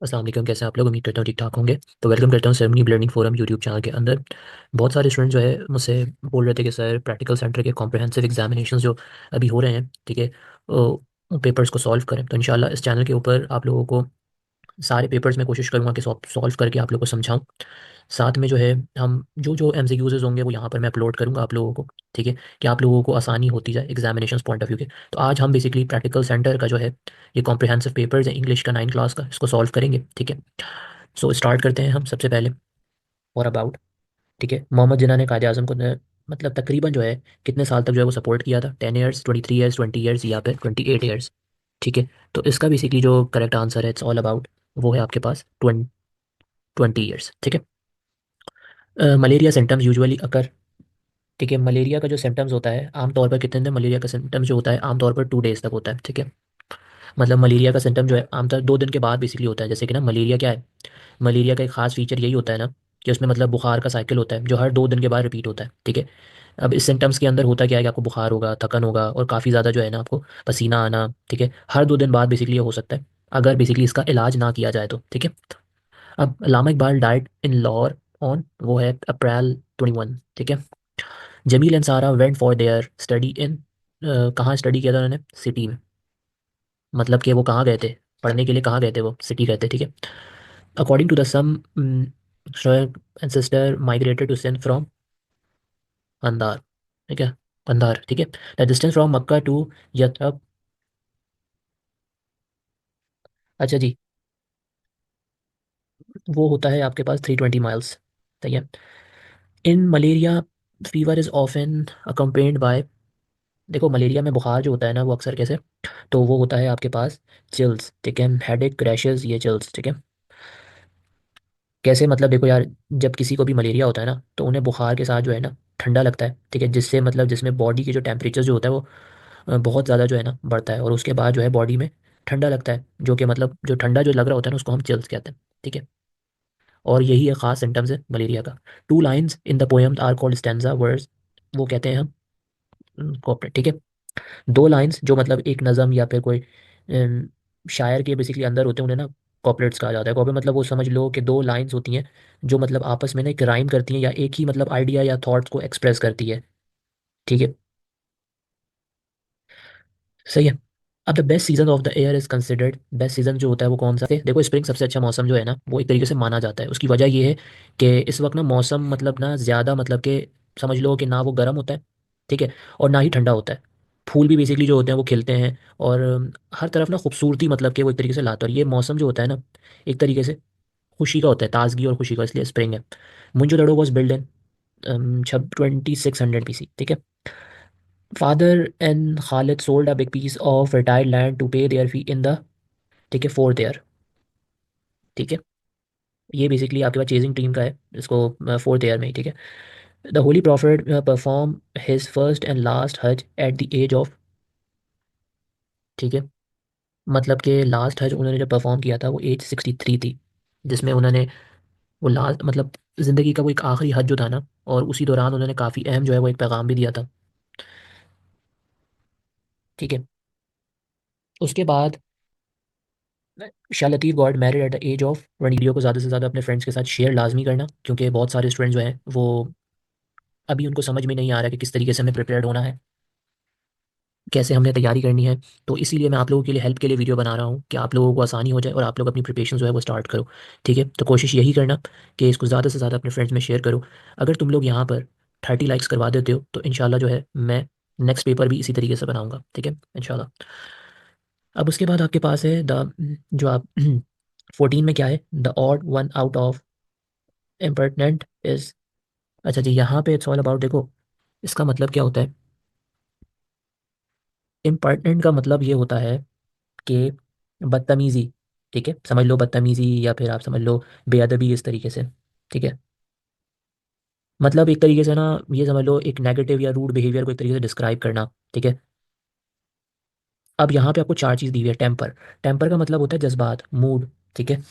अस्सलाम वालेकुम, कैसे हैं आप लोग? उम्मीद करता हूँ ठीक ठाक होंगे। तो वेलकम करता हूँ ceremony learning forum YouTube channel के अंदर। बहुत सारे स्टूडेंट जो है मुझसे बोल रहे थे कि सर प्रैक्टिकल सेंटर के कॉम्प्रिहेंसिव एग्जामिनेशन जो अभी हो रहे हैं, ठीक है, पेपर्स को सॉल्व करें। तो इंशाल्लाह इस चैनल के ऊपर आप लोगों को सारे पेपर्स में कोशिश करूँगा कि सॉल्व करके आप लोगों को समझाऊँ। साथ में जो है हम जो जो एमसीक्यूज़ होंगे वो यहाँ पर मैं अपलोड करूँगा आप लोगों को, ठीक है, कि आप लोगों को आसानी होती जाए एग्जामिनेशन पॉइंट ऑफ व्यू के। तो आज हम बेसिकली प्रैक्टिकल सेंटर का जो है ये कॉम्प्रिहेंसिव पेपर्स है इंग्लिश का 9 क्लास का, इसको सॉल्व करेंगे, ठीक है। सो स्टार्ट करते हैं हम सबसे पहले। और अबाउट, ठीक है, मोहम्मद जिन्ना ने कायद आज़म को मतलब तकरीबन जो है कितने साल तक जो है वो सपोर्ट किया था? 10 ईयर्स, 23 ईयर्स, 20 ईयर्स या फिर 28 ईयर्स, ठीक है। तो इसका बेसिकली जो करेक्ट आंसर है इट्स ऑल अबाउट, वो है आपके पास 20 ईयर्स, ठीक है। मलेरिया सिम्टम्स यूजुअली अकर, ठीक है। मलेरिया का जो सिम्टम्स होता है आमतौर पर कितने दिन, मलेरिया का सिम्टम्स जो होता है आमतौर पर 2 डेज तक होता है, ठीक है। मतलब मलेरिया का सिम्टम जो है आमतौर 2 दिन के बाद बेसिकली होता है। जैसे कि ना मलेरिया क्या है, मलेरिया का एक खास फीचर यही होता है ना कि उसमें मतलब बुखार का साइकिल होता है जो हर 2 दिन के बाद रिपीट होता है, ठीक है। अब इस सिम्टम्स के अंदर होता क्या है कि आपको बुखार होगा, थकन होगा और काफ़ी ज़्यादा जो है ना आपको पसीना आना, ठीक है, हर 2 दिन बाद बेसिकली ये हो सकता है अगर बेसिकली इसका इलाज ना किया जाए तो, ठीक है। अब Allama Iqbal died in Lahore on, वो है अप्रैल 21, ठीक है। Jamil and Sara went for their study in, कहाँ स्टडी किया था उन्होंने? सिटी में। मतलब कि वो कहाँ गए थे पढ़ने के लिए, कहाँ गए थे? वो सिटी गए थे, ठीक है। According to the some and sister migrated to Sindh from अंधार, ठीक है, अंधार, ठीक है। The distance from Mecca to Yathrib, अच्छा जी, वो होता है आपके पास 320 माइल्स, ठीक है। In malaria fever is often accompanied by, देखो मलेरिया में बुखार जो होता है ना वो अक्सर कैसे, तो वो होता है आपके पास चिल्स, ठीक है, हेडेक, क्रैशेस, ये चिल्स, ठीक है। कैसे मतलब देखो यार, जब किसी को भी मलेरिया होता है ना तो उन्हें बुखार के साथ जो है ना ठंडा लगता है, ठीक है, जिससे मतलब जिसमें बॉडी की जो टेम्परेचर जो होता है वो बहुत ज़्यादा जो है ना बढ़ता है और उसके बाद जो है बॉडी में ठंडा लगता है, जो कि मतलब जो ठंडा जो लग रहा होता है ना उसको हम चिल्स कहते हैं, ठीक है। और यही एक खास सिम्टम्स है मलेरिया का। Two lines in the poem are called stanza words, वो कहते हैं हम कॉपरेट, ठीक है। 2 लाइन्स जो मतलब एक नज़म या फिर कोई शायर के बेसिकली अंदर होते हैं उन्हें ना कॉपलेट्स कहा जाता है। कॉपलेट मतलब वो समझ लो कि 2 लाइन्स होती हैं जो मतलब आपस में ना एक राइम करती हैं या एक ही मतलब आइडिया या थॉट्स को एक्सप्रेस करती है, ठीक है, सही है। अब the best season of the year is considered, best season जो होता है वो कौन सा है? देखो स्प्रिंग सबसे अच्छा मौसम जो है ना वो एक तरीके से माना जाता है। उसकी वजह ये है कि इस वक्त ना मौसम मतलब ना ज़्यादा मतलब कि समझ लो कि ना वो गर्म होता है, ठीक है, और ना ही ठंडा होता है। फूल भी बेसिकली जो होते हैं वो खिलते हैं और हर तरफ ना खूबसूरती मतलब कि वो एक तरीके से लाता है। और ये मौसम जो होता है ना एक तरीके से खुशी का होता है, ताजगी और खुशी का, इसलिए स्प्रिंग है। Mohenjo Daro was build in छब 2600 BC, ठीक है। Father and Khalid sold a big piece of retired land to pay their fee in the, ठीक है, फोर्थ ईयर, ठीक है। ये बेसिकली आपके पास चेजिंग टीम का है, इसको फोर्थ ईयर में ही, ठीक है। The holy prophet perform his first and last हज एट द एज ऑफ, ठीक है, मतलब कि लास्ट हज उन्होंने जो परफॉर्म किया था वो एज 63 थी, जिसमें उन्होंने वो लास्ट मतलब ज़िंदगी का वो एक आखिरी हज जो था ना, और उसी दौरान उन्होंने काफ़ी अहम जो है वो एक पैगाम भी दिया था, ठीक है। उसके बाद Shah Latif got married at the age of 20। Video को ज़्यादा से ज़्यादा अपने फ्रेंड्स के साथ शेयर लाजमी करना, क्योंकि बहुत सारे स्टूडेंट जो हैं वो अभी उनको समझ में नहीं आ रहा कि किस तरीके से हमें प्रिपेयर्ड होना है, कैसे हमने तैयारी करनी है। तो इसीलिए मैं आप लोगों के लिए हेल्प के लिए वीडियो बना रहा हूँ कि आप लोगों को आसानी हो जाए और आप लोग अपनी प्रिपरेशन जो है वो स्टार्ट करो, ठीक है। तो कोशिश यही करना कि इसको ज़्यादा से ज़्यादा अपने फ्रेंड्स में शेयर करो। अगर तुम लोग यहाँ पर 30 लाइक्स करवा देते हो तो इंशाल्लाह जो है मैं नेक्स्ट पेपर भी इसी तरीके से बनाऊंगा, ठीक है, इंशाल्लाह। अब उसके बाद आपके पास है द, जो आप 14 में क्या है, the odd one out of impertinent is, अच्छा जी, यहाँ पे इट्स ऑल अबाउट, देखो इसका मतलब क्या होता है? इम्पर्टिनेंट का मतलब ये होता है कि बदतमीज़ी, ठीक है, समझ लो बदतमीज़ी या फिर आप समझ लो बेअदबी इस तरीके से, ठीक है। मतलब एक तरीके से ना ये समझ लो एक नेगेटिव या रूड बिहेवियर को एक तरीके से डिस्क्राइब करना, ठीक है। अब यहाँ पे आपको 4 चीज़ दी हुई है। टेम्पर, टेम्पर का मतलब होता है जज्बात, मूड, ठीक है।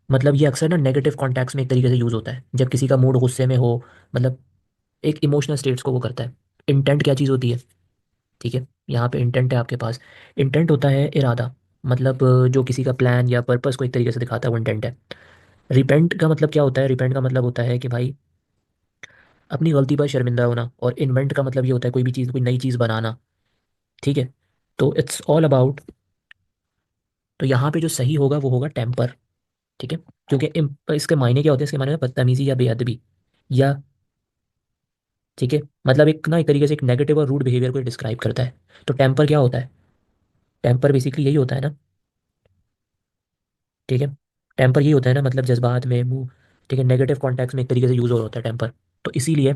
मतलब ये अक्सर ना नेगेटिव कॉन्टेक्स्ट में एक तरीके से यूज़ होता है जब किसी का मूड गुस्से में हो, मतलब एक इमोशनल स्टेट्स को वो करता है। इंटेंट क्या चीज़ होती है? ठीक है, यहाँ पे इंटेंट है आपके पास। इंटेंट होता है इरादा, मतलब जो किसी का प्लान या पर्पस को एक तरीके से दिखाता है वो इंटेंट है। रिपेंट का मतलब क्या होता है? रिपेंट का मतलब होता है कि भाई अपनी गलती पर शर्मिंदा होना। और इन्वेंट का मतलब ये होता है कोई भी चीज़, कोई नई चीज़ बनाना। ठीक है। तो इट्स ऑल अबाउट, तो यहाँ पे जो सही होगा वो होगा टेम्पर। ठीक है। क्योंकि इसके मायने क्या होते हैं? इसके मायने बदतमीजी या बेअदबी, या ठीक है, मतलब एक ना एक तरीके से एक नेगेटिव और रूड बिहेवियर को डिस्क्राइब करता है। तो टेम्पर क्या होता है? टेम्पर बेसिकली यही होता है ना। ठीक है। टेम्पर ये होता है ना, मतलब जज्बात में मुंह। ठीक है, नेगेटिव कॉन्टेक्स्ट में एक तरीके से यूज हो रहा होता है टेम्पर। तो इसीलिए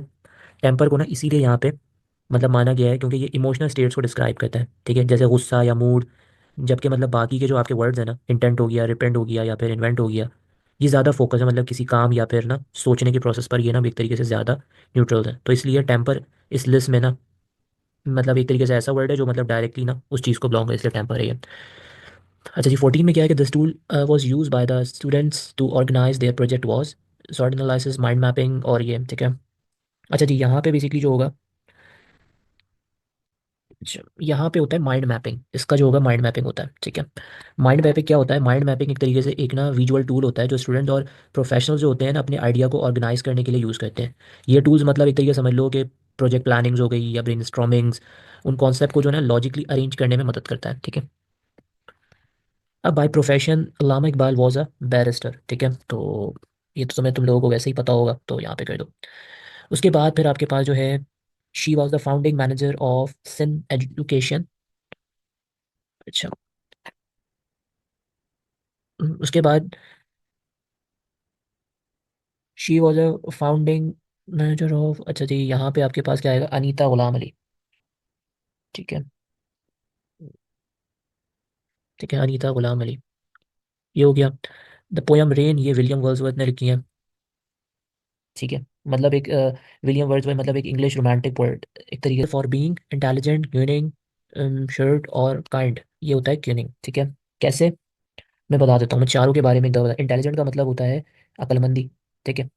टेम्पर को ना इसीलिए यहाँ पे मतलब माना गया है क्योंकि ये इमोशनल स्टेट्स को डिस्क्राइब करता है। ठीक है, जैसे गुस्सा या मूड। जबकि मतलब बाकी के जो आपके वर्ड्स हैं ना, इंटेंट हो गया, रिपेंट हो गया या फिर इन्वेंट हो गया, ये ज़्यादा फोकस है मतलब किसी काम या फिर ना सोचने के प्रोसेस पर। ये ना एक तरीके से ज़्यादा न्यूट्रल है। तो इसलिए टेम्पर इस लिस्ट में ना मतलब एक तरीके से ऐसा वर्ड है जो मतलब डायरेक्टली ना उस चीज़ को बिलोंग है, इसलिए टेम्पर है ये। अच्छा जी, 14 में क्या है कि this tool was use by the students to organise their project was sort analysis, mind mapping और ये। ठीक है। अच्छा जी, यहाँ पे बेसिकली जो होगा, अच्छा, यहाँ पे होता है माइंड मैपिंग। इसका जो होगा माइंड मैपिंग होता है। ठीक है। माइंड मैपिंग क्या होता है? माइंड मैपिंग एक तरीके से एक ना विजुअल टूल होता है जो स्टूडेंट और प्रोफेशनल जो होते हैं ना अपने आइडिया को ऑर्गेनाइज करने के लिए यूज़ करते हैं। ये टूल्स मतलब एक तरीके से समझ लो कि प्रोजेक्ट प्लानिंग्स हो गई या ब्रेनस्टॉर्मिंग्स, उन कॉन्सेप्ट को जो है ना लॉजिकली अरेंज करने में मदद करता है। ठीक है। अब by profession Allama Iqbal was a barrister. ठीक है। तो ये तो तुम्हें तुम लोगों को वैसे ही पता होगा, तो यहाँ पे कर दो। उसके बाद फिर आपके पास जो है, she was the founding manager of sin education. अच्छा। उसके बाद she was a founding manager of, अच्छा जी, यहाँ पे आपके पास क्या आएगा? अनीता गुलाम अली। ठीक है। ठीक है, अनीता गुलाम अली, ये हो गया। द पोयम रेन, ये विलियम वर्ड्सवर्थ ने लिखी है। ठीक है। मतलब एक विलियम वर्ड्सवर्थ मतलब एक इंग्लिश रोमांटिक पोएट एक तरीके फॉर बीइंग इंटेलिजेंट, क्यूनिंग, शर्ट और काइंड, ये होता है क्यूनिंग। ठीक है। कैसे? मैं बता देता हूँ, मैं चारों के बारे में एकदम बता। इंटेलिजेंट का मतलब होता है अक्लमंदी। ठीक है।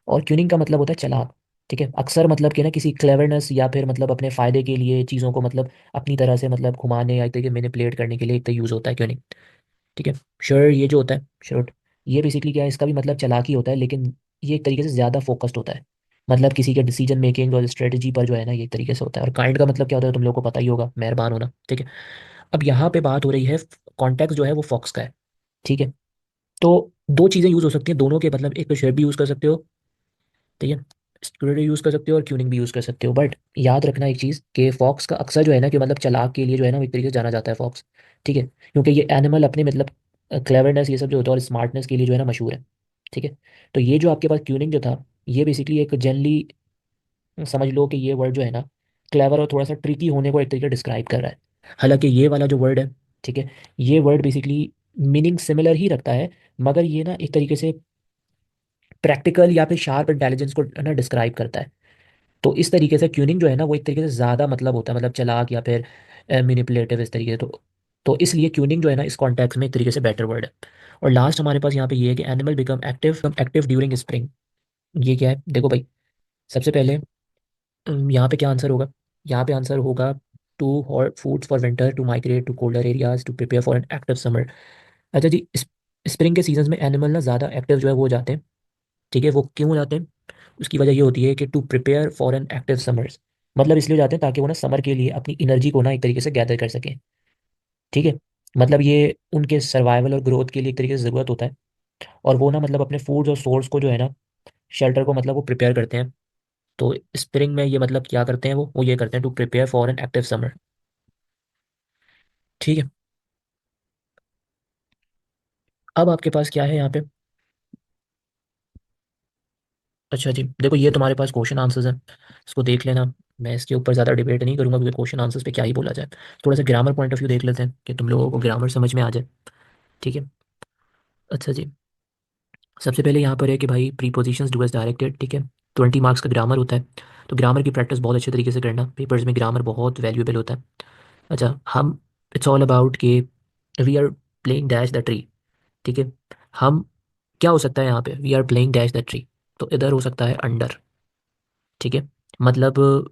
और ट्यूनिंग का मतलब होता है चालाक। ठीक है। अक्सर मतलब कि ना किसी क्लेवरनेस या फिर मतलब अपने फ़ायदे के लिए चीज़ों को मतलब अपनी तरह से मतलब घुमाने या एक तरीके मैनिपुलेट करने के लिए एक यूज़ होता है ट्यूनिंग। ठीक है। शर्ट, ये जो होता है शर्ट, ये बेसिकली क्या है? इसका भी मतलब चालाकी होता है, लेकिन ये एक तरीके से ज़्यादा फोकस्ड होता है। मतलब किसी के डिसीजन मेकिंग और स्ट्रेटजी पर जो है ना ये एक तरीके से होता है। और काइंड का मतलब क्या होता है तुम लोग को पता ही होगा, मेहरबान होना। ठीक है। अब यहाँ पे बात हो रही है, कॉन्टेक्स्ट जो है वो फॉक्स का है। ठीक है। तो दो चीज़ें यूज़ हो सकती हैं दोनों के, मतलब एक तो शेयर भी यूज़ कर सकते हो। ठीक है। स्टूडियो यूज़ कर सकते हो और ट्यूनिंग भी यूज़ कर सकते हो, बट याद रखना एक चीज़ कि फॉक्स का अक्सर जो है ना कि मतलब चालाक के लिए जो है ना वो एक तरीके से जाना जाता है फॉक्स। ठीक है। क्योंकि ये एनिमल अपने मतलब क्लेवरनेस ये सब जो होता है और स्मार्टनेस के लिए जो है ना मशहूर है। ठीक है। तो ये जो आपके पास ट्यूनिंग जो था, ये बेसिकली एक जनरली समझ लो कि ये वर्ड जो है ना क्लेवर और थोड़ा सा ट्रिकी होने को एक तरीके डिस्क्राइब कर रहा है। हालांकि ये वाला जो वर्ड है, ठीक है, ये वर्ड बेसिकली मीनिंग सिमिलर ही रखता है, मगर ये ना एक तरीके से प्रैक्टिकल या फिर शार्प इंटेलिजेंस को ना डिस्क्राइब करता है। तो इस तरीके से ट्यूनिंग जो है ना वो एक तरीके से ज़्यादा मतलब होता है, मतलब चालाक या फिर मैनिपुलेटिव इस तरीके से। तो इसलिए ट्यूनिंग जो है ना इस कॉन्टेक्स्ट में एक तरीके से बेटर वर्ड है। और लास्ट हमारे पास यहाँ पे ये है कि animal become active active during spring. ये क्या है देखो भाई। सबसे पहले यहाँ पे क्या आंसर होगा? यहाँ पे आंसर होगा to hot foods for winter, to migrate to colder areas, to prepare for an active summer. अच्छा जी, स्प्रिंग के सीजन में एनिमल ना ज़्यादा एक्टिव जो है वो हो जाते हैं। ठीक है। वो क्यों हो जाते हैं? उसकी वजह ये होती है कि to prepare for an active summers, मतलब इसलिए जाते हैं ताकि वो ना समर के लिए अपनी एनर्जी को ना एक तरीके से गैदर कर सकें। ठीक है। मतलब ये उनके सर्वाइवल और ग्रोथ के लिए एक तरीके से ज़रूरत होता है। और वो ना मतलब अपने फूड्स और सोर्स को जो है ना शेल्टर को मतलब वो प्रिपेयर करते हैं। तो स्प्रिंग में ये मतलब क्या करते हैं वो ये करते हैं to prepare for an active summer. ठीक है। अब आपके पास क्या है यहाँ पे? अच्छा जी, देखो ये तुम्हारे पास क्वेश्चन आंसर्स हैं, इसको देख लेना। मैं इसके ऊपर ज़्यादा डिबेट नहीं करूंगा क्योंकि क्वेश्चन आंसर्स पे क्या ही बोला जाए। थोड़ा सा ग्रामर पॉइंट ऑफ व्यू देख लेते हैं कि तुम लोगों को ग्रामर समझ में आ जाए। ठीक है। अच्छा जी, सबसे पहले यहाँ पर है कि भाई प्रीपोजिशंस डू एज डायरेक्टेड। ठीक है। 20 मार्क्स का ग्रामर होता है। तो ग्रामर की प्रैक्टिस बहुत अच्छे तरीके से करना, पेपर्स में ग्रामर बहुत वैल्यूएबल होता है। अच्छा, हम इट्स ऑल अबाउट कि we are playing dash the tree. ठीक है। हम क्या हो सकता है यहाँ पे? We are playing dash the tree, तो इधर हो सकता है अंडर। ठीक है। मतलब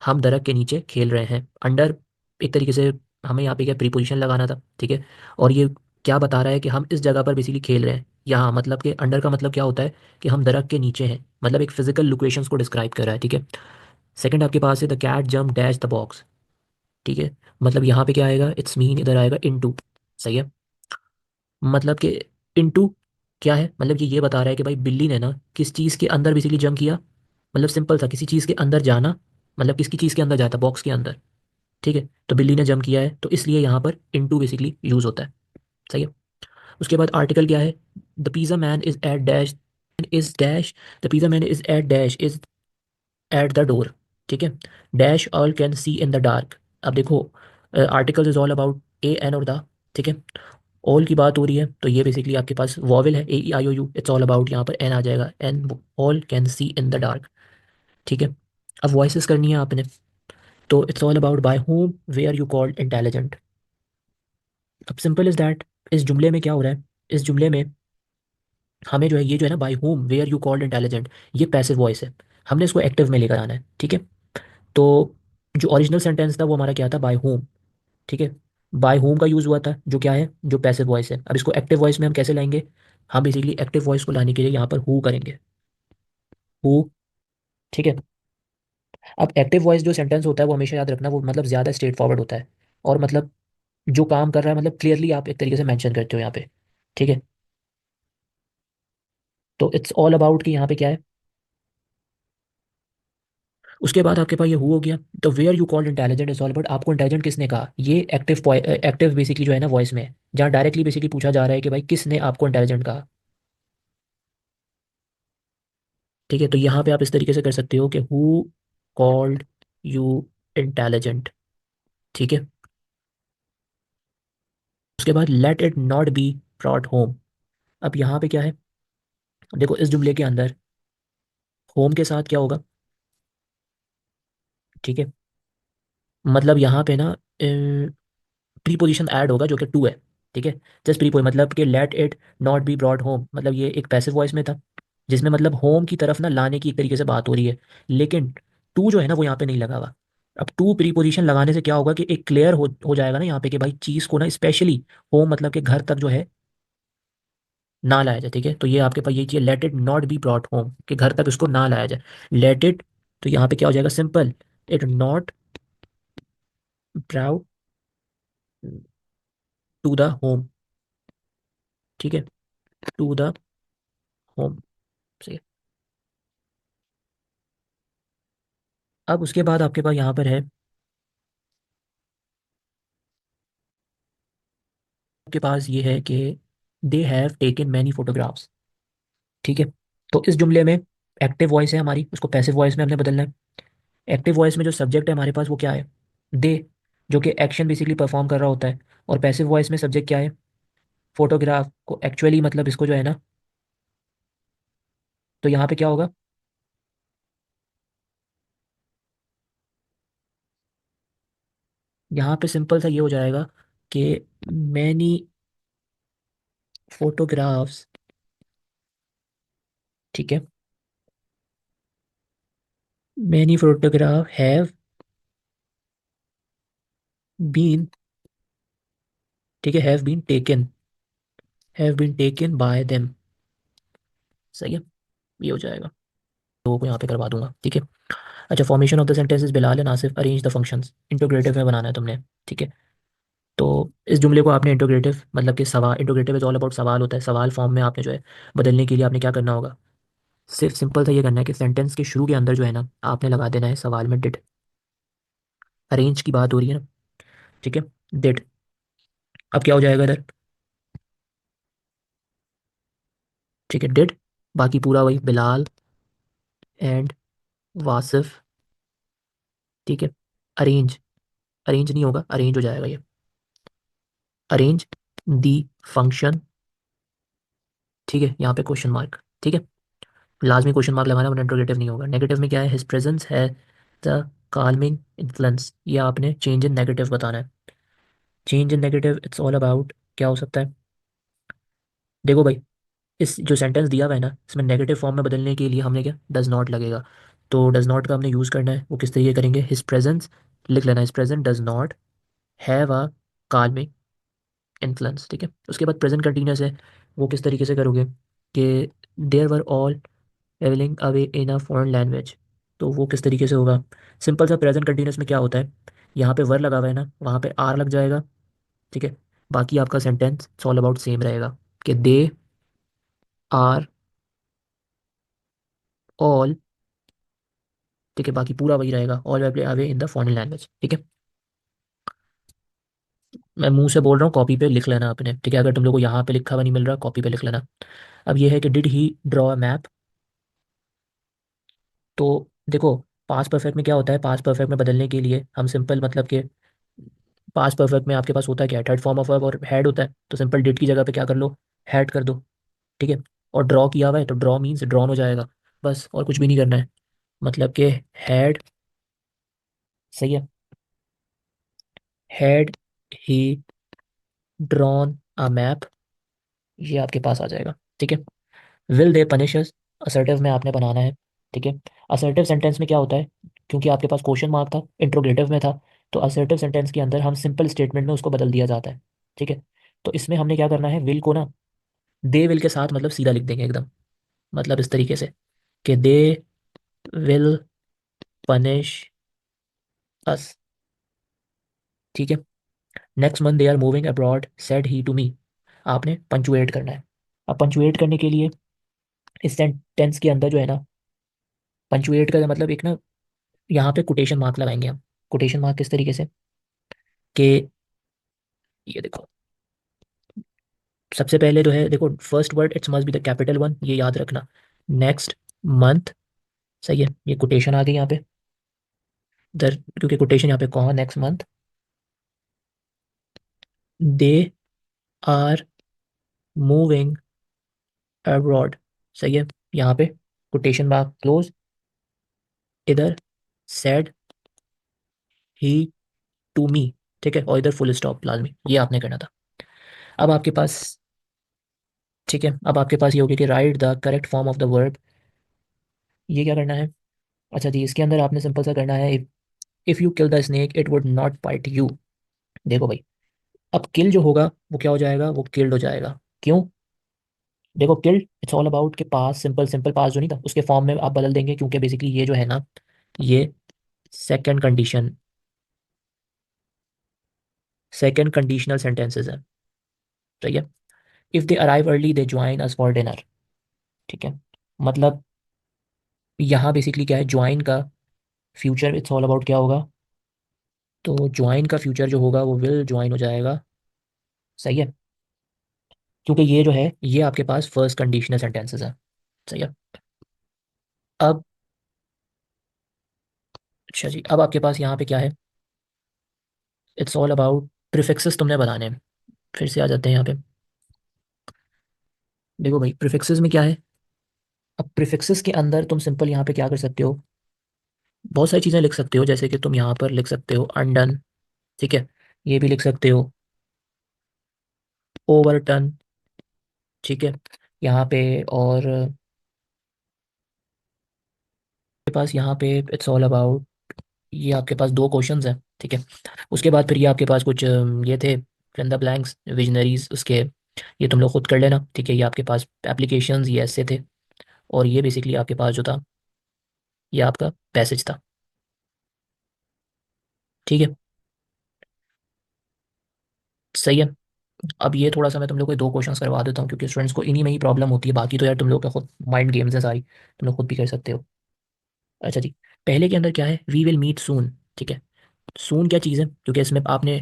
हम दरख्त के नीचे खेल रहे हैं, अंडर एक तरीके से हमें यहाँ पे क्या प्रीपोजिशन लगाना था, ठीक है। और ये क्या बता रहा है कि हम इस जगह पर बेसिकली खेल रहे हैं। यहाँ मतलब कि अंडर का मतलब क्या होता है कि हम दरख्त के नीचे हैं, मतलब एक फिजिकल लोकेशंस को डिस्क्राइब कर रहा है, ठीक है। सेकंड आपके पास है the cat jump dash the box, ठीक है। मतलब यहाँ पे क्या आएगा, इट्स मीन इधर आएगा इनटू, सही है। मतलब कि इनटू क्या है, मतलब ये बता रहा है कि भाई बिल्ली ने ना किस चीज़ के अंदर बेसिकली जंप किया। मतलब सिंपल था, किसी चीज़ के अंदर जाना, मतलब किसकी चीज़ के अंदर जाता, बॉक्स के अंदर, ठीक है। तो बिल्ली ने जंप किया है, तो इसलिए यहाँ पर इनटू बेसिकली यूज़ होता है, सही है। उसके बाद आर्टिकल क्या है, the pizza man is at dash is dash, the pizza man is at dash is at the door, ठीक है। Dash all can see in the dark. अब देखो, article is all about a an और the, ठीक है। All की बात हो रही है, तो ये बेसिकली आपके पास वॉवेल है, AEIOU, इट्स ऑल अबाउट, यहाँ पर एन आ जाएगा, an all can see in the dark, ठीक है। अब वॉइसेस करनी है आपने, तो it's all about by home where you called intelligent. अब सिंपल इज दैट, इस जुमले में क्या हो रहा है, इस जुमले में हमें जो है ये जो है ना, by home where you called intelligent, ये पैसिव वॉइस है। हमने इसको एक्टिव में लेकर आना है, ठीक है। तो जो ओरिजिनल सेंटेंस था वो हमारा क्या था, बाय होम, ठीक है। बाय होम का यूज़ हुआ था, जो क्या है, जो पैसिव वॉइस है। अब इसको एक्टिव वॉइस में हम कैसे लाएंगे, हम बेसिकली एक्टिव वॉइस को लाने के लिए यहाँ पर हु करेंगे, हु, ठीक है। अब एक्टिव वॉइस जो सेंटेंस होता है वो हमेशा याद रखना, वो मतलब ज़्यादा स्ट्रेट फॉरवर्ड होता है, और मतलब जो काम कर रहा है मतलब क्लियरली आप एक तरीके से मेंशन करते हो यहाँ पे, ठीक है। तो इट्स ऑल अबाउट कि यहाँ पे क्या है। उसके बाद आपके पास ये हु हो गया, तो where you called intelligent is all about, आपको इंटेलिजेंट किसने कहा, ये एक्टिव एक्टिव बेसिकली जो है ना वॉइस में है, जहाँ डायरेक्टली बेसिकली पूछा जा रहा है कि भाई किसने आपको इंटेलिजेंट कहा, ठीक है। तो यहाँ पे आप इस तरीके से कर सकते हो कि हु कॉल्ड यू इंटेलिजेंट, ठीक है। उसके बाद late it not be brought home. अब यहाँ पे क्या है, देखो इस जुमले के अंदर होम के साथ क्या होगा, ठीक है। मतलब यहाँ पे ना प्रीपोजिशन ऐड होगा जो कि टू है, ठीक है। जस्ट प्रीपोज मतलब कि late it not be brought home, मतलब ये एक पैसिव वॉइस में था, जिसमें मतलब होम की तरफ ना लाने की एक तरीके से बात हो रही है। लेकिन टू जो है ना वो यहाँ पे नहीं लगा हुआ। अब टू प्रीपोजिशन लगाने से क्या होगा कि एक क्लियर हो जाएगा ना यहाँ पे कि भाई चीज़ को ना स्पेशली होम मतलब कि घर तक जो है ना लाया जाए, ठीक है। तो ये आपके पास यही चीज़, let it not be brought home, कि घर तक उसको ना लाया जाए। लेट इट, तो यहाँ पे क्या हो जाएगा, simple, it not brought to the home, ठीक है, टू द होम, सही है। अब उसके बाद आपके पास यहाँ पर है, आपके पास ये है कि they have taken many photographs, ठीक है। तो इस जुमले में एक्टिव वॉइस है हमारी, उसको पैसिव वॉइस में हमने बदलना है। एक्टिव वॉइस में जो सब्जेक्ट है हमारे पास वो क्या है, दे, जो कि एक्शन बेसिकली परफॉर्म कर रहा होता है। और पैसिव वॉइस में सब्जेक्ट क्या है, फोटोग्राफ को एक्चुअली मतलब इसको जो है ना, तो यहाँ पे क्या होगा, यहाँ पे सिंपल सा ये हो जाएगा कि मैनी फोटोग्राफ्स, ठीक है, मैनी फोटोग्राफ बीन ठीक है, have been taken by them, सही है। ये हो जाएगा, लोगों को यहाँ पे करवा दूंगा, ठीक है। अच्छा, formation of the sentences, Bilal and Asif arrange the functions, interrogative में बनाना है तुमने, ठीक है। तो इस जुमले को आपने इंटोग्रेटिव मतलब कि सवाल, इंटोग्रेटिव इज ऑल अबाउट सवाल होता है, सवाल फॉर्म में आपने जो है बदलने के लिए आपने क्या करना होगा, सिर्फ सिंपल सा ये करना है कि सेंटेंस के शुरू के अंदर जो है ना आपने लगा देना है सवाल में डिड। अरेंज की बात हो रही है ना, ठीक है, डिड। अब क्या हो जाएगा इधर, ठीक है, डिड, बाकी पूरा वही, बिलाल एंड वासिफ, ठीक है। अरेंज, अरेंज नहीं होगा, अरेंज हो जाएगा ये, अरेंज दी फंक्शन, ठीक है। यहाँ पे क्वेश्चन मार्क, ठीक है, लाजमी क्वेश्चन मार्क लगाना वरना इंट्रोगेटिव नहीं होगा। नेगेटिव में क्या है, हिज प्रेजेंस है द काल्मिंग इन्फ्लुएंस, ये आपने चेंज इन नेगेटिव बताना है। Change in negative it's all about क्या हो सकता है, देखो भाई, इस जो सेंटेंस दिया हुआ है ना इसमें नेगेटिव फॉर्म में बदलने के लिए हमने क्या, डज नॉट लगेगा। तो डज नॉट का हमने यूज़ करना है, वो किस तरीके करेंगे, हिज प्रेजेंस लिख लेना, his present does not have a calming influence. ठीक है, उसके बाद प्रेजेंट कंटिन्यूस है, वो किस तरीके से करोगे कि there were all travelling away in a foreign language, तो वो किस तरीके से होगा। सिंपल सा प्रेजेंट कंटिन्यूस में क्या होता है, यहाँ पे वर लगा हुआ है ना, वहाँ पे आर लग जाएगा। ठीक है, बाकी आपका sentence it's all about same रहेगा कि दे आर ऑल। ठीक है, बाकी पूरा वही रहेगा, all were away in the foreign language. ठीक है, मैं मुंह से बोल रहा हूँ, कॉपी पे लिख लेना आपने। ठीक है, अगर तुम लोग को यहाँ पे लिखा हुआ नहीं मिल रहा, कॉपी पे लिख लेना। अब ये है कि did he draw a map. तो देखो, पास परफेक्ट में क्या होता है, पास परफेक्ट में बदलने के लिए हम सिंपल मतलब कि पास परफेक्ट में आपके पास होता है क्या, थर्ड फॉर्म ऑफ वर्ब और हेड होता है, तो सिंपल डिड की जगह पे क्या कर लो, हैड कर दो। ठीक है, और ड्रॉ किया हुआ है तो ड्रॉ मीन्स ड्रॉन हो जाएगा, बस और कुछ भी नहीं करना है। मतलब कि हैड, सही है, had he drawn a map, ये आपके पास आ जाएगा। ठीक है, will they punish us, assertive में आपने बनाना है। ठीक है, असर्टिव सेंटेंस में क्या होता है, क्योंकि आपके पास क्वेश्चन मार्क था, इंट्रोगेटिव में था, तो असर्टिव सेंटेंस के अंदर हम सिंपल स्टेटमेंट में उसको बदल दिया जाता है। ठीक है, तो इसमें हमने क्या करना है, विल को ना दे विल के साथ मतलब सीधा लिख देंगे एकदम, मतलब इस तरीके से कि दे विल पनिश अस। ठीक है, next month they are moving abroad said he to me, आपने पंचुएट करना है। अब पंचुएट करने के लिए इस सेंटेंस के अंदर जो है ना, पंचुएट का मतलब एक ना, यहाँ पे कोटेशन मार्क लगाएंगे हम। कोटेशन मार्क किस तरीके से कि ये देखो, सबसे पहले जो है देखो, first word it's must be the capital one, ये याद रखना। नेक्स्ट मंथ, सही है, ये कोटेशन आ गई यहाँ पे दर, क्योंकि कोटेशन यहाँ पे कौन, next month they are moving abroad, सही है, यहाँ पे कोटेशन मार्क क्लोज, इधर सेड ही टू मी। ठीक है, और इधर फुल स्टॉप लाजमी, ये आपने करना था। अब आपके पास, ठीक है, अब आपके पास ये हो गया कि right the correct form of the verb, ये क्या करना है। अच्छा जी, इसके अंदर आपने सिंपल सा करना है, if you kill the snake it would not bite you. देखो भाई, अब किल जो होगा वो क्या हो जाएगा, वो किल्ड हो जाएगा। क्यों, देखो किल्ड इट्स ऑल अबाउट के पास, सिंपल सिंपल पास जो नहीं था उसके फॉर्म में आप बदल देंगे, क्योंकि बेसिकली ये जो है ना, ये second condition, second conditional sentences है। ठीक है, if they arrive early they join us for dinner. ठीक है, मतलब यहाँ बेसिकली क्या है, ज्वाइन का फ्यूचर इट्स ऑल अबाउट क्या होगा, तो ज्वाइन का फ्यूचर जो होगा वो विल ज्वाइन हो जाएगा। सही है, क्योंकि ये जो है ये आपके पास फर्स्ट कंडीशनल सेंटेंसेस है। सही है, अब अच्छा जी, अब आपके पास यहाँ पे क्या है, इट्स ऑल अबाउट प्रीफिक्सेस तुमने बनाने हैं। फिर से आ जाते हैं यहाँ पे, देखो भाई प्रीफिक्सेस में क्या है। अब प्रीफिक्सेस के अंदर तुम सिंपल यहाँ पे क्या कर सकते हो, बहुत सारी चीज़ें लिख सकते हो, जैसे कि तुम यहाँ पर लिख सकते हो अनडन। ठीक है, ये भी लिख सकते हो, ओवरटन। ठीक है, यहाँ पे और के पास यहाँ पे इट्स ऑल अबाउट, ये आपके पास दो क्वेश्चंस हैं। ठीक है, उसके बाद फिर ये आपके पास कुछ ये थे fill in the blanks, visionaries उसके, ये तुम लोग खुद कर लेना। ठीक है, ये आपके पास एप्लीकेशंस ये ऐसे थे, और ये बेसिकली आपके पास जो था ये आपका पैसेज था। ठीक है, सही है। अब ये थोड़ा सा मैं तुम लोग को दो क्वेश्चंस करवा देता हूँ, क्योंकि स्टूडेंट्स को इन्हीं में ही प्रॉब्लम होती है, बाकी तो यार तुम लोग का खुद माइंड गेम्स है सारी, तुम लोग खुद भी कर सकते हो। अच्छा जी, पहले के अंदर क्या है, वी विल मीट सून। ठीक है, सून क्या चीज़ है, क्योंकि इसमें आपने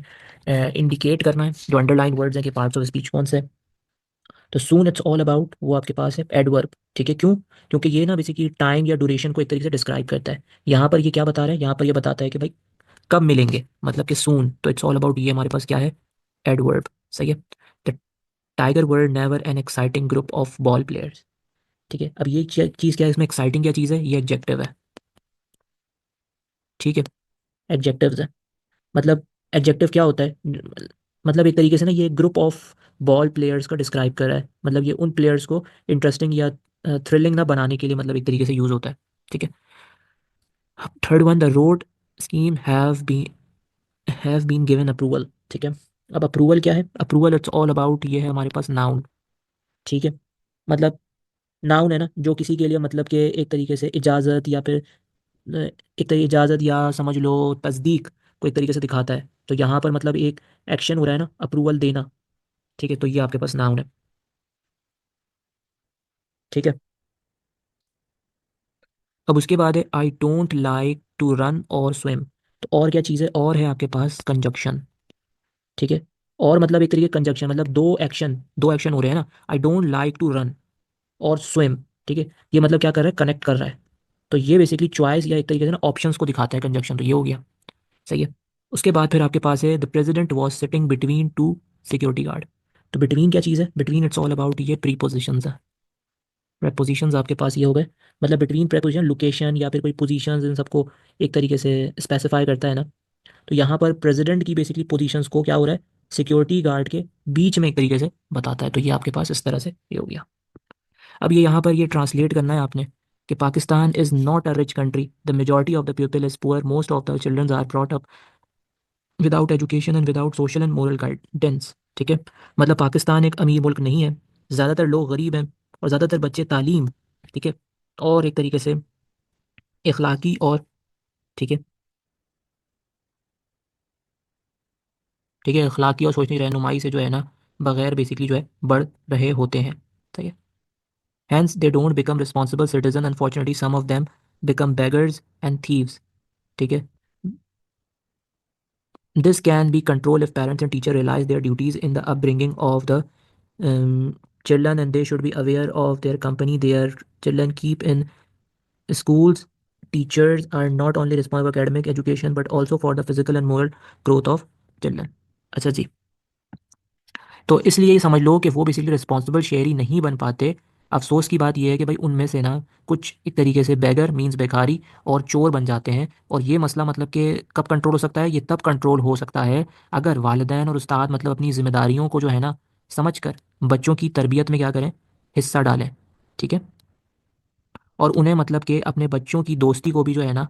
इंडिकेट करना है जो अंडरलाइन वर्ड्स हैं कि पार्ट्स ऑफ स्पीच कौन से हैं। तो सून इट्स ऑल अबाउट, वो आपके पास है एडवर्ब। ठीक है, क्यों, क्योंकि ये ना बेसिकली टाइम या ड्यूरेशन को एक तरीके से डिस्क्राइब करता है। यहाँ पर ये क्या बता रहा है, यहाँ पर ये बताता है कि भाई कब मिलेंगे, मतलब कि सून, तो इट्स ऑल अबाउट ये हमारे पास क्या है, एडवर्ब। सही है, the tiger were never an exciting group of ball players. ठीक है, अब ये चीज़ क्या है इसमें, एक्साइटिंग क्या चीज़ है, ये एडजेक्टिव है। ठीक है, एडजेक्टिव्स है, मतलब एडजेक्टिव क्या होता है, मतलब एक तरीके से ना ये ग्रुप ऑफ बॉल प्लेयर्स को डिस्क्राइब कर रहा है, मतलब ये उन प्लेयर्स को इंटरेस्टिंग या थ्रिलिंग ना बनाने के लिए मतलब एक तरीके से यूज होता है। ठीक है, third one, the road scheme have been have been given approval, ठीक है। अब अप्रूवल क्या है? अप्रूवल इट्स ऑल अबाउट, ये है हमारे पास नाउन, ठीक है। मतलब नाउन है ना, जो किसी के लिए मतलब कि एक तरीके से इजाज़त या फिर एक तरीके इजाज़त या समझ लो तस्दीक को एक तरीके से दिखाता है। तो यहाँ पर मतलब एक एक्शन हो रहा है ना, अप्रूवल देना, ठीक है। तो ये आपके पास नाउन है, ठीक है। अब उसके बाद है I don't like to run और स्विम। तो और क्या चीज़ है? और है आपके पास कंजक्शन, ठीक है। और मतलब एक तरीके कंजक्शन मतलब दो एक्शन हो रहे हैं ना, I don't like to run और स्विम, ठीक है। ये मतलब क्या कर रहा है? कनेक्ट कर रहा है। तो ये बेसिकली चॉइस या एक तरीके से ना ऑप्शंस को दिखाता है कंजक्शन, तो ये हो गया, सही है। उसके बाद फिर आपके पास है the president was sitting between two security guard. तो बिटवीन क्या चीज़ है? बिटवीन इट्स ऑल अबाउट ये प्रीपोजिशंस है। प्रेपोजिशंस आपके पास ये हो गए, मतलब बिटवीन प्रेपोजिशन लोकेशन या फिर कोई पोजीशंस, इन सबको एक तरीके से स्पेसिफाई करता है ना। तो यहाँ पर प्रेसिडेंट की बेसिकली पोजीशंस को क्या हो रहा है? सिक्योरिटी गार्ड के बीच में एक तरीके से बताता है। तो ये आपके पास इस तरह से ये हो गया। अब ये यहाँ पर ये ट्रांसलेट करना है आपने कि Pakistan is not a rich country, the majority of the people is poor, most of the children are brought up without education and without social and moral guidance, ठीक है। मतलब पाकिस्तान एक अमीर मुल्क नहीं है, ज़्यादातर लोग गरीब हैं और ज़्यादातर बच्चे तालीम, ठीक है, और एक तरीके से इखलाकी और, ठीक है, ठीक है, इखलाकी और सोचनी रहनुमाई से जो है ना बगैर बेसिकली जो है बढ़ रहे होते हैं, सही है। Hence they don't become responsible citizen, unfortunately some of them become beggars and thieves, ठीक है। This can be controlled if parents and teacher realize their duties in the upbringing of the children, and they should be aware of their company their children keep in schools. Teachers are not only responsible for academic education but also for the physical and moral growth of children. अच्छा जी, तो इसलिए ये समझ लो कि वो basically responsible शेयरी नहीं बन पाते। अफसोस की बात यह है कि भाई उनमें से ना कुछ एक तरीके से बेगर मींस भिखारी और चोर बन जाते हैं। और ये मसला मतलब कि कब कंट्रोल हो सकता है? ये तब कंट्रोल हो सकता है अगर वालिदैन और उस्ताद मतलब अपनी जिम्मेदारियों को जो है ना समझ कर बच्चों की तरबियत में क्या करें? हिस्सा डालें, ठीक है। और उन्हें मतलब कि अपने बच्चों की दोस्ती को भी जो है ना,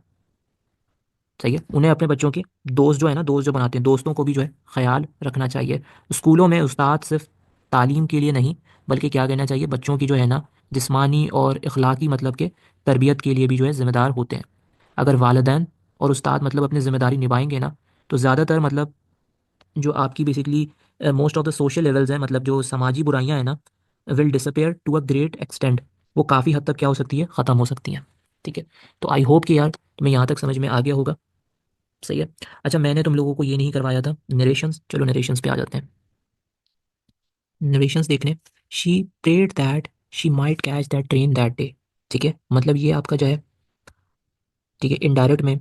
सही है, उन्हें अपने बच्चों के दोस्त जो है ना, दोस्त जो बनाते हैं दोस्तों को भी जो है ख्याल रखना चाहिए। स्कूलों में उस्ताद सिर्फ तालीम के लिए नहीं बल्कि क्या कहना चाहिए, बच्चों की जो है ना जिस्मानी और इखलाकी मतलब के तरबियत के लिए भी जो है ज़िम्मेदार होते हैं। अगर वालिदैन और उस्ताद मतलब अपनी ज़िम्मेदारी निभाएंगे ना, तो ज़्यादातर मतलब जो आपकी basically most of the social levels हैं, मतलब जो समाजी बुराइयां हैं ना, will disappear to a great extend. वो काफ़ी हद तक क्या हो सकती है? ख़त्म हो सकती हैं, ठीक है। तो आई होप कि यार तुम्हें यहाँ तक समझ में आ गया होगा, सही है। अच्छा, मैंने तुम लोगों को ये नहीं करवाया था नरेशंस, चलो नरेशंस पे आ जाते हैं। नरेशंस देखने, she prayed that she might catch that train that day, ठीक है। मतलब ये आपका जो है, ठीक है, इनडायरेक्ट में,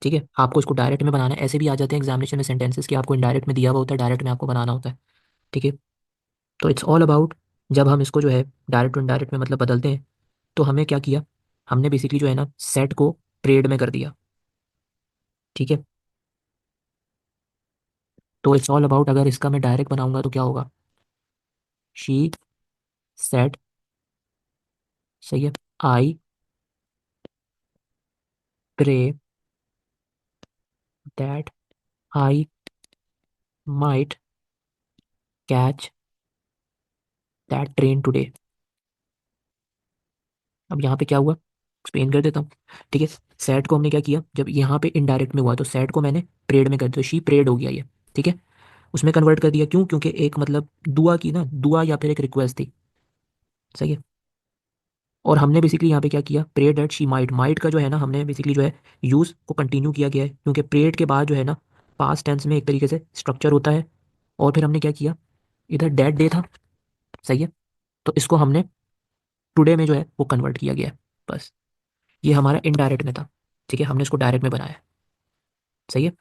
ठीक है, आपको इसको डायरेक्ट में बनाना है। ऐसे भी आ जाते हैं एग्जामिनेशन में सेंटेंसेस कि आपको इनडायरेक्ट में दिया हुआ होता है, डायरेक्ट में आपको बनाना होता है, ठीक है। तो इट्स ऑल अबाउट, जब हम इसको जो है डायरेक्ट टू इनडायरेक्ट में मतलब बदलते हैं, तो हमें क्या किया? हमने बेसिकली जो है ना सेट को प्रेड में कर दिया, ठीक है। तो इट्स ऑल अबाउट, अगर इसका मैं डायरेक्ट बनाऊंगा तो क्या होगा? शी सेट, सही है, I pray that I might catch that train today. अब यहाँ पे क्या हुआ? एक्सप्लेन कर देता हूँ, ठीक है। सेट को हमने क्या किया? जब यहाँ पे इनडायरेक्ट में हुआ तो सेट को मैंने प्रेड में कर दिया, शी प्रेड हो गया ये, ठीक है। उसमें कन्वर्ट कर दिया, क्यों? क्योंकि एक मतलब दुआ की ना, दुआ या फिर एक रिक्वेस्ट थी, सही है। और हमने बेसिकली यहाँ पे क्या किया? Prayed that she might, might का जो है ना हमने बेसिकली जो है यूज़ को कंटिन्यू किया गया है, क्योंकि प्रेड के बाद जो है ना पास्ट टेंस में एक तरीके से स्ट्रक्चर होता है। और फिर हमने क्या किया? इधर डेड डे था, सही है, तो इसको हमने टुडे में जो है वो कन्वर्ट किया गया है, बस। ये हमारा इनडायरेक्ट में था, ठीक है, हमने इसको डायरेक्ट में बनाया, सही है।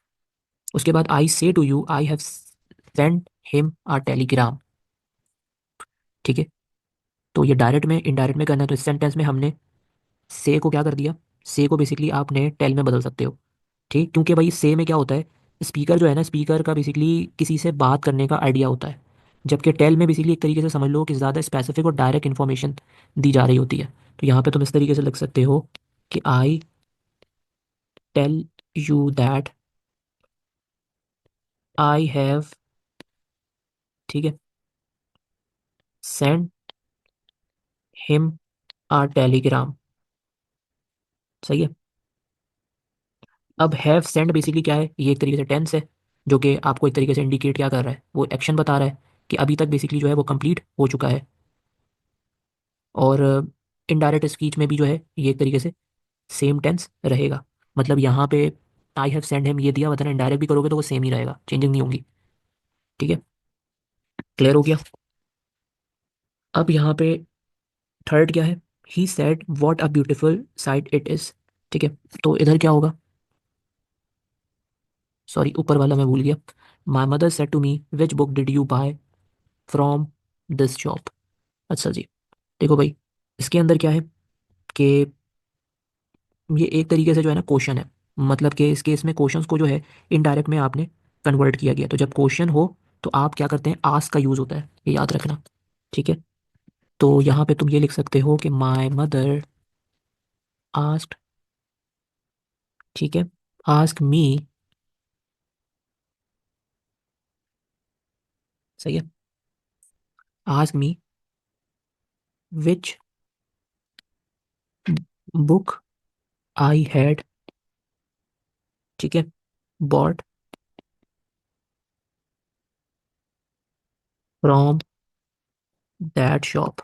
उसके बाद I say to you I have send him a telegram, ठीक है। तो ये डायरेक्ट में इनडायरेक्ट में करना है, तो इस सेंटेंस में हमने से को क्या कर दिया? से को बेसिकली आपने टेल में बदल सकते हो, ठीक, क्योंकि भाई से में क्या होता है? स्पीकर जो है ना, स्पीकर का बेसिकली किसी से बात करने का आइडिया होता है, जबकि टेल में बेसिकली एक तरीके से समझ लो कि ज़्यादा स्पेसिफिक और डायरेक्ट इन्फॉर्मेशन दी जा रही होती है। तो यहाँ पे तुम इस तरीके से लिख सकते हो कि I tell you that I have, ठीक है, सेंड हिम आ टेलीग्राम। सही है। अब हैव सेंड बेसिकली क्या है, ये एक तरीके से टेंस है, जो कि आपको एक तरीके से इंडिकेट क्या कर रहा है, वो एक्शन बता रहा है कि अभी तक बेसिकली जो है वो कंप्लीट हो चुका है। और इनडायरेक्ट स्पीच में भी जो है ये एक तरीके से सेम टेंस रहेगा। मतलब यहाँ पे आई हैव सेंड हिम ये दिया, मतलब इनडायरेक्ट भी करोगे तो वो सेम ही रहेगा, चेंजिंग नहीं होंगी। ठीक है, क्लियर हो गया। अब यहाँ पे थर्ड क्या है, he said what a beautiful sight it is. ठीक है, तो इधर क्या होगा, सॉरी ऊपर वाला मैं भूल गया। My mother said to me which book did you buy from this shop. अच्छा जी, देखो भाई, इसके अंदर क्या है कि ये एक तरीके से जो है ना क्वेश्चन है। मतलब कि इस केस में क्वेश्चंस को जो है इनडायरेक्ट में आपने कन्वर्ट किया गया। तो जब क्वेश्चन हो तो आप क्या करते हैं, आस्क का यूज़ होता है, ये याद रखना। ठीक है, तो यहाँ पे तुम ये लिख सकते हो कि माई मदर आस्क्ड, ठीक है, आस्क मी, सही है, ask me which book I had, ठीक है, बॉट फ्रॉम दैट शॉप।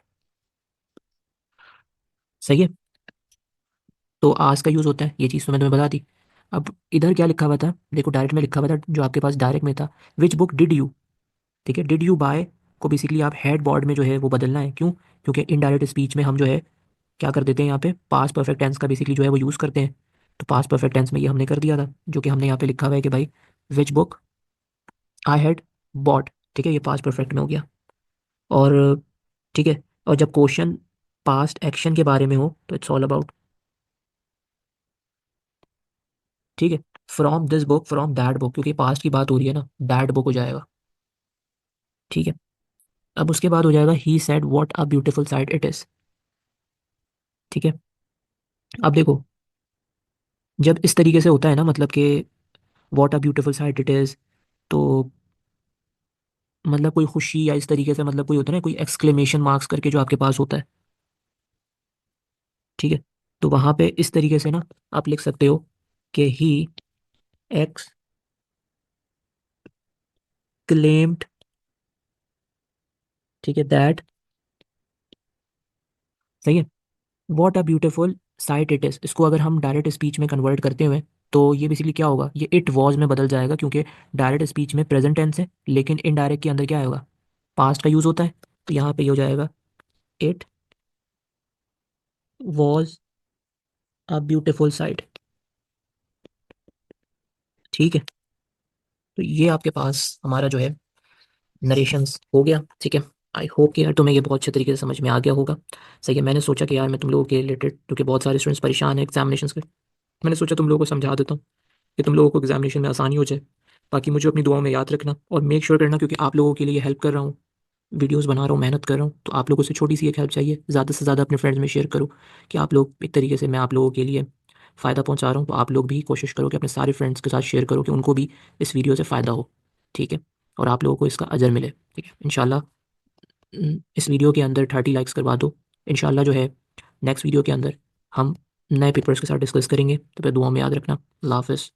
सही है, तो आस्क का यूज़ होता है, ये चीज़ तो मैं तुम्हें बता दी। अब इधर क्या लिखा हुआ था, देखो डायरेक्ट में लिखा हुआ था, जो आपके पास डायरेक्ट में था, विच बुक डिड यू, ठीक है, डिड यू बाय को बेसिकली आप हेड बॉर्ड में जो है वो बदलना है। क्यों? क्योंकि इनडायरेक्ट स्पीच में हम जो है क्या कर देते हैं, यहाँ पे पास परफेक्ट टेंस का बेसिकली जो है वो यूज़ करते हैं। तो पास परफेक्ट टेंस में ये हमने कर दिया था, जो कि हमने यहाँ पे लिखा हुआ है कि भाई which book I had bought, ठीक है, ये पास परफेक्ट में हो गया। और ठीक है, और जब क्वेश्चन पास्ट एक्शन के बारे में हो तो इट्स ऑल अबाउट, ठीक है, from this book from that book, क्योंकि पास्ट की बात हो रही है ना, दैट बुक हो जाएगा। ठीक है, अब उसके बाद हो जाएगा he said what a beautiful sight it is. ठीक है, अब देखो, जब इस तरीके से होता है ना, मतलब कि what a beautiful sight it is, तो मतलब कोई खुशी या इस तरीके से, मतलब कोई होता है ना, कोई एक्सक्लेमेशन मार्क्स करके जो आपके पास होता है। ठीक है, तो वहां पे इस तरीके से ना आप लिख सकते हो कि ही एक्सक्लेम्ड, ठीक है, दैट, सही है, what a beautiful sight it is, इसको अगर हम डायरेक्ट स्पीच में कन्वर्ट करते हुए, तो ये बेसिकली क्या होगा, ये इट वॉज में बदल जाएगा, क्योंकि डायरेक्ट स्पीच में प्रेजेंट टेंस है, लेकिन इनडायरेक्ट के अंदर क्या होगा, पास्ट का यूज होता है। तो यहाँ पे ये हो जाएगा it was a beautiful sight. ठीक है, तो ये आपके पास हमारा जो है नरेशंस हो गया। ठीक है, आई होप कि यार तुम्हें ये बहुत अच्छे तरीके से समझ में आ गया होगा। सही है, मैंने सोचा कि यार मैं तुम लोगों के रिलेटेड, क्योंकि बहुत सारे स्टूडेंट्स परेशान हैं एग्जामिनेशन के, मैंने सोचा तुम लोगों को समझा देता हूँ कि तुम लोगों को एग्जामिनेशन में आसानी हो जाए। बाकी मुझे अपनी दुआओं में याद रखना और मेक श्योर करना, क्योंकि आप लोगों के लिए हेल्प कर रहा हूँ, वीडियोस बना रहा हूँ, मेहनत कर रहा हूँ, तो आप लोगों से छोटी सी एक हेल्प चाहिए, ज़्यादा से ज़्यादा अपने फ्रेंड्स में शेयर करो कि आप लोग एक तरीके से, मैं आप लोगों के लिए फ़ायदा पहुँचा रहा हूँ, तो आप लोग भी कोशिश करो कि अपने सारे फ्रेंड्स के साथ शेयर करो कि उनको भी इस वीडियो से फ़ायदा हो। ठीक है, और आप लोगों को इसका अजर मिले। ठीक है, इंशाल्लाह। इस वीडियो के अंदर 30 लाइक्स करवा दो। इंशाल्लाह जो है नेक्स्ट वीडियो के अंदर हम नए पेपर्स के साथ डिस्कस करेंगे। तो फिर दुआ में याद रखना। अल्लाह हाफ़िज़।